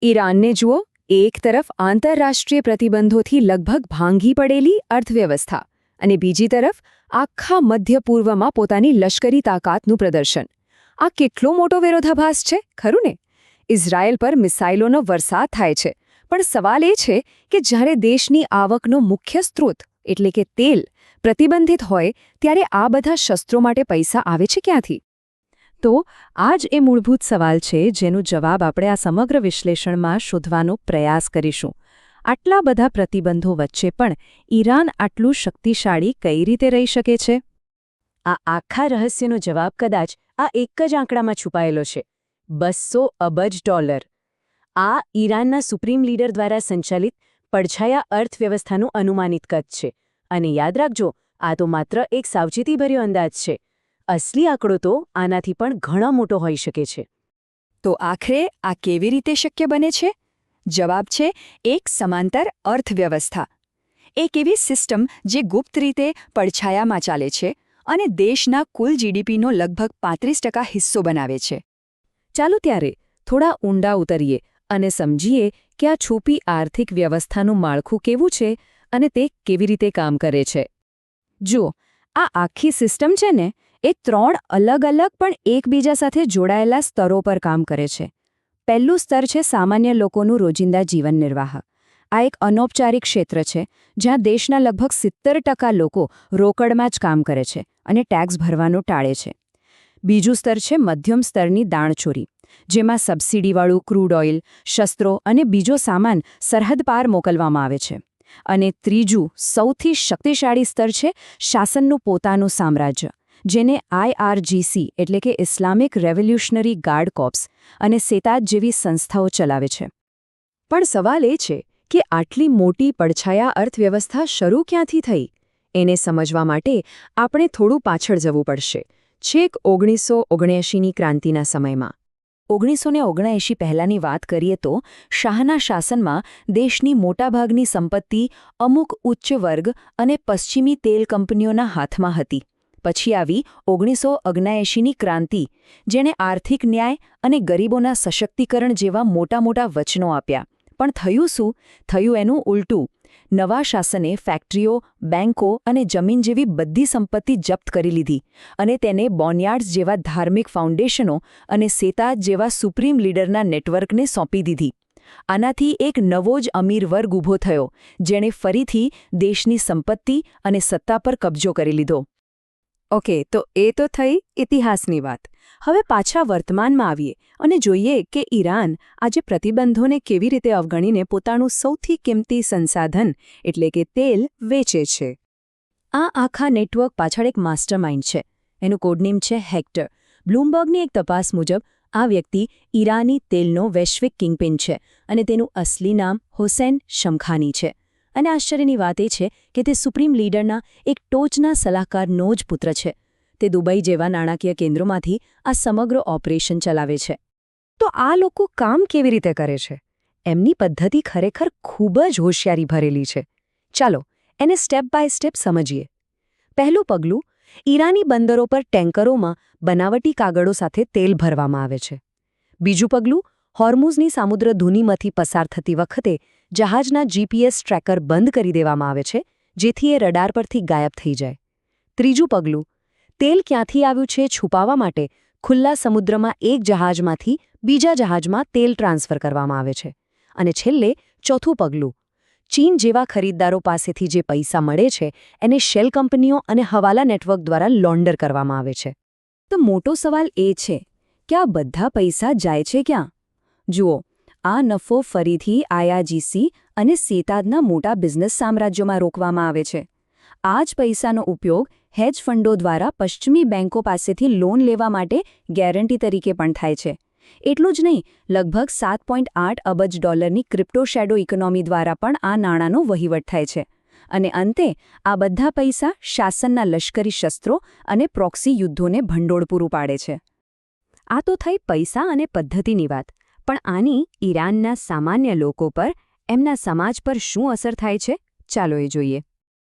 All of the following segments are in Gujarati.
ઈરાનને જુઓ, એક તરફ આંતરરાષ્ટ્રીય પ્રતિબંધોથી લગભગ ભાંગી પડેલી અર્થવ્યવસ્થા અને બીજી તરફ આખા મધ્ય પૂર્વમાં પોતાની લશ્કરી તાકાતનું પ્રદર્શન. આ કેટલો મોટો વિરોધાભાસ છે, ખરું ને? ઇઝરાયલ પર મિસાઇલોનો વરસાદ થાય છે, પણ સવાલ એ છે કે જ્યારે દેશની આવકનો મુખ્ય સ્ત્રોત એટલે કે તેલ પ્રતિબંધિત હોય ત્યારે આ બધા શસ્ત્રો માટે પૈસા આવે છે ક્યાંથી? તો આ જ એ મૂળભૂત સવાલ છે જેનો જવાબ આપણે આ સમગ્ર વિશ્લેષણમાં શોધવાનો પ્રયાસ કરીશું. આટલા બધા પ્રતિબંધો વચ્ચે પણ ઈરાન આટલું શક્તિશાળી કઈ રીતે રહી શકે છે? આ આખા રહસ્યનો જવાબ કદાચ આ એક જ આંકડામાં છુપાયેલો છે: $200 અબજ. આ ઈરાનના સુપ્રીમ લીડર દ્વારા સંચાલિત પડછાયા અર્થવ્યવસ્થાનું અનુમાનિત કદ છે. અને યાદ રાખજો, આ તો માત્ર એક સાવચેતીભર્યો અંદાજ છે. અસલી આંકડો તો આનાથી પણ ઘણો મોટો હોઈ શકે છે. તો આખરે આ કેવી રીતે શક્ય બને છે? જવાબ છે એક સમાંતર અર્થવ્યવસ્થા. એક એવી સિસ્ટમ જે ગુપ્ત રીતે પડછાયામાં ચાલે છે અને દેશના કુલ જીડીપીનો લગભગ 35% હિસ્સો બનાવે છે. ચાલો ત્યારે થોડા ઊંડા ઉતરીએ અને સમજીએ કે આ છુપી આર્થિક વ્યવસ્થાનું માળખું કેવું છે અને તે કેવી રીતે કામ કરે છે. જુઓ, આ આખી સિસ્ટમ છે ને, એ 3 અલગ અલગ પણ એકબીજા સાથે જોડાયેલા સ્તરો પર કામ કરે છે. પહેલું સ્તર છે સામાન્ય લોકોનું રોજિંદા જીવન નિર્વાહ. આ એક અનૌપચારિક ક્ષેત્ર છે જ્યાં દેશના લગભગ 70% લોકો રોકડમાં જ કામ કરે છે અને ટેક્સ ભરવાનું ટાળે છે. બીજું સ્તર છે મધ્યમ સ્તરની દાણચોરી, જેમાં સબસિડીવાળું ક્રૂડ ઓઇલ, શસ્ત્રો અને બીજો સામાન સરહદ પાર મોકલવામાં આવે છે. અને ત્રીજું સૌથી શક્તિશાળી સ્તર છે શાસનનું પોતાનું સામ્રાજ્ય, જેને IRGC એટલે કે ઇસ્લામિક રેવોલ્યુશનરી ગાર્ડ કોર્પ્સ અને સેતાજ જેવી સંસ્થાઓ ચલાવે છે. પણ સવાલ એ છે કે આટલી મોટી પડછાયા અર્થવ્યવસ્થા શરૂ ક્યાંથી થઈ? એને સમજવા માટે આપણે થોડું પાછળ જવું પડશે, છેક 1979ની ક્રાંતિના સમયમાં. 1979 પહેલાંની વાત કરીએ તો શાહના શાસનમાં દેશની મોટાભાગની સંપત્તિ અમુક ઉચ્ચ વર્ગ અને પશ્ચિમી તેલ કંપનીઓના હાથમાં હતી. પછી આવી 1979ની ક્રાંતિ, જેણે આર્થિક ન્યાય અને ગરીબોના સશક્તિકરણ જેવા મોટા મોટા વચનો આપ્યા. પણ થયું શું? થયું એનું ઉલટું. નવા શાસને ફેક્ટરીઓ, બેન્કો અને જમીન જેવી બધી સંપત્તિ જપ્ત કરી લીધી અને તેને બોનયાર્ડ્સ જેવા ધાર્મિક ફાઉન્ડેશનો અને સેતાજ જેવા સુપ્રીમ લીડરના નેટવર્કને સોંપી દીધી. આનાથી એક નવો જ અમીર વર્ગ ઊભો થયો, જેણે ફરીથી દેશની સંપત્તિ અને સત્તા પર કબજો કરી લીધો. ઓકે, તો એ તો થઈ ઇતિહાસની વાત. હવે પાછા વર્તમાનમાં આવીએ અને જોઈએ કે ઈરાન આજે પ્રતિબંધોને કેવી રીતે અવગણીને પોતાનું સૌથી કિંમતી સંસાધન એટલે કે તેલ વેચે છે. આ આખા નેટવર્ક પાછળ એક માસ્ટરમાઇન્ડ છે. એનું કોડનેમ છે હેક્ટર. બ્લૂમબર્ગની એક તપાસ મુજબ આ વ્યક્તિ ઈરાની તેલનો વૈશ્વિક કિંગપિન છે અને તેનું અસલી નામ હુસૈન શમખાની છે. અને આશ્ચર્યની વાત એ છે કે તે સુપ્રીમ લીડરના એક ટોચના સલાહકારનો જ પુત્ર છે. તે દુબઈ જેવા નાણાકીય કેન્દ્રોમાંથી આ સમગ્ર ઓપરેશન ચલાવે છે. તો આ લોકો કામ કેવી રીતે કરે છે? એમની પદ્ધતિ ખરેખર ખૂબ જ હોશિયારી ભરેલી છે. ચાલો એને સ્ટેપ બાય સ્ટેપ સમજીએ. પહેલું પગલું, ઈરાની બંદરો પર ટેન્કરોમાં બનાવટી કાગળો સાથે તેલ ભરવામાં આવે છે. બીજું પગલું, હોર્મુઝની સામુદ્ર ધુનીમાંથી પસાર થતી વખતે જહાજના GPS ટ્રેકર બંધ કરી દેવામાં આવે છે, જેથી એ રડાર પરથી ગાયબ થઈ જાય. ત્રીજું પગલું, તેલ ક્યાંથી આવ્યું છે છુપાવવા માટે ખુલ્લા સમુદ્રમાં એક જહાજમાંથી બીજા જહાજમાં તેલ ટ્રાન્સફર કરવામાં આવે છે. અને છેલ્લે ચોથું પગલું, ચીન જેવા ખરીદદારો પાસેથી જે પૈસા મળે છે એને શેલ કંપનીઓ અને હવાલા નેટવર્ક દ્વારા લોન્ડર કરવામાં આવે છે. તો મોટો સવાલ એ છે કે આ બધા પૈસા જાય છે ક્યાં? જુઓ, આ નફો ફરીથી IRGC અને સેતાજના મોટા બિઝનેસ સામ્રાજ્યોમાં રોકવામાં આવે છે. આ જ પૈસાનો ઉપયોગ હેજ ફંડો દ્વારા પશ્ચિમી બેન્કો પાસેથી લોન લેવા માટે ગેરંટી તરીકે પણ થાય છે. એટલું જ નહીં, લગભગ $7.8 અબજની ક્રિપ્ટો શેડો ઇકોનોમી દ્વારા પણ આ નાણાંનો વહીવટ થાય છે. અને અંતે આ બધા પૈસા શાસનના લશ્કરી શસ્ત્રો અને પ્રોક્સી યુદ્ધોને ભંડોળ પૂરું પાડે છે. આ તો થઈ પૈસા અને પદ્ધતિની વાત. પણ આની ઈરાનના સામાન્ય લોકો પર, એમના સમાજ પર શું અસર થાય છે? ચાલો એ જોઈએ.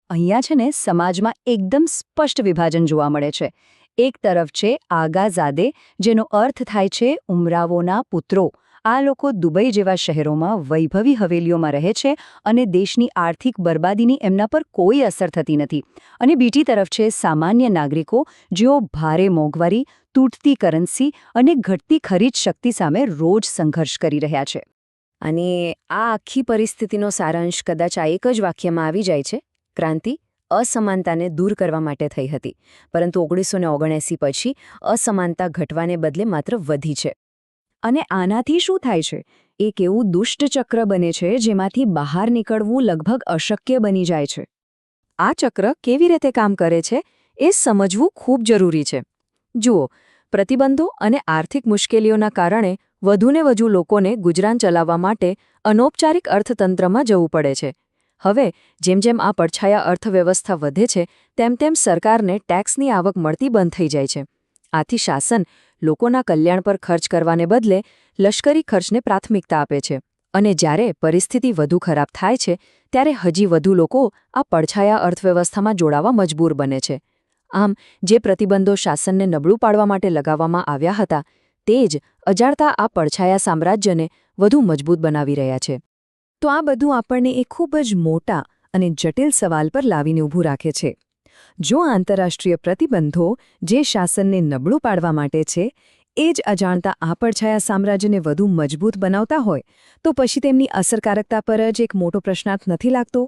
અહીંયા છે ને સમાજમાં એકદમ સ્પષ્ટ વિભાજન જોવા મળે છે. એક તરફ છે આગાઝાદે, જેનો અર્થ થાય છે ઉમરાવોના પુત્રો, આ લોકો દુબઈ જેવા શહેરોમાં વૈભવી હવેલીઓમાં રહે છે અને દેશની આર્થિક બરબાદીની એમના પર કોઈ અસર થતી નથી. અને બીજી તરફ છે સામાન્ય નાગરિકો, જેઓ ભારે મોંઘવારી, તૂટતી કરન્સી અને ઘટતી ખરીદ શક્તિ સામે રોજ સંઘર્ષ કરી રહ્યા છે. અને આ આખી પરિસ્થિતિનો સારાંશ કદાચ આ એક જ વાક્યમાં આવી જાય છે: ક્રાંતિ અસમાનતાને દૂર કરવા માટે થઈ હતી, પરંતુ 1979 પછી અસમાનતા ઘટવાને બદલે માત્ર વધી છે. અને આનાથી શું થાય છે? એક એવું દુષ્ટ ચક્ર બને છે જેમાંથી બહાર નીકળવું લગભગ અશક્ય બની જાય છે. આ ચક્ર કેવી રીતે કામ કરે છે એ સમજવું ખૂબ જરૂરી છે. જુઓ, પ્રતિબંધો અને આર્થિક મુશ્કેલીઓના કારણે વધુને વધુ લોકોને ગુજરાન ચલાવવા માટે અનૌપચારિક અર્થતંત્રમાં જવું પડે છે. હવે જેમ જેમ આ પડછાયા અર્થવ્યવસ્થા વધે છે તેમ તેમ સરકારને ટેક્સની આવક મળતી બંધ થઈ જાય છે. આથી શાસન લોકોના કલ્યાણ પર ખર્ચ કરવાને બદલે લશ્કરી ખર્ચને પ્રાથમિકતા આપે છે. અને જ્યારે પરિસ્થિતિ વધુ ખરાબ થાય છે ત્યારે હજી વધુ લોકો આ પડછાયા અર્થવ્યવસ્થામાં જોડાવા મજબૂર બને છે. આમ જે પ્રતિબંધો શાસનને નબળું પાડવા માટે લગાવવામાં આવ્યા હતા તે જ અજાણતા આ પડછાયા સામ્રાજ્યને વધુ મજબૂત બનાવી રહ્યા છે. તો આ બધું આપણને એક ખૂબ જ મોટા અને જટિલ સવાલ પર લાવીને ઊભું રાખે છે. જો આંતરરાષ્ટ્રીય પ્રતિબંધો જે શાસનને નબળું પાડવા માટે છે એ જ અજાણતા આ પડછાયા સામ્રાજ્યને વધુ મજબૂત બનાવતા હોય તો પછી તેમની અસરકારકતા પર જ એક મોટો પ્રશ્નાર્થ નથી લાગતો?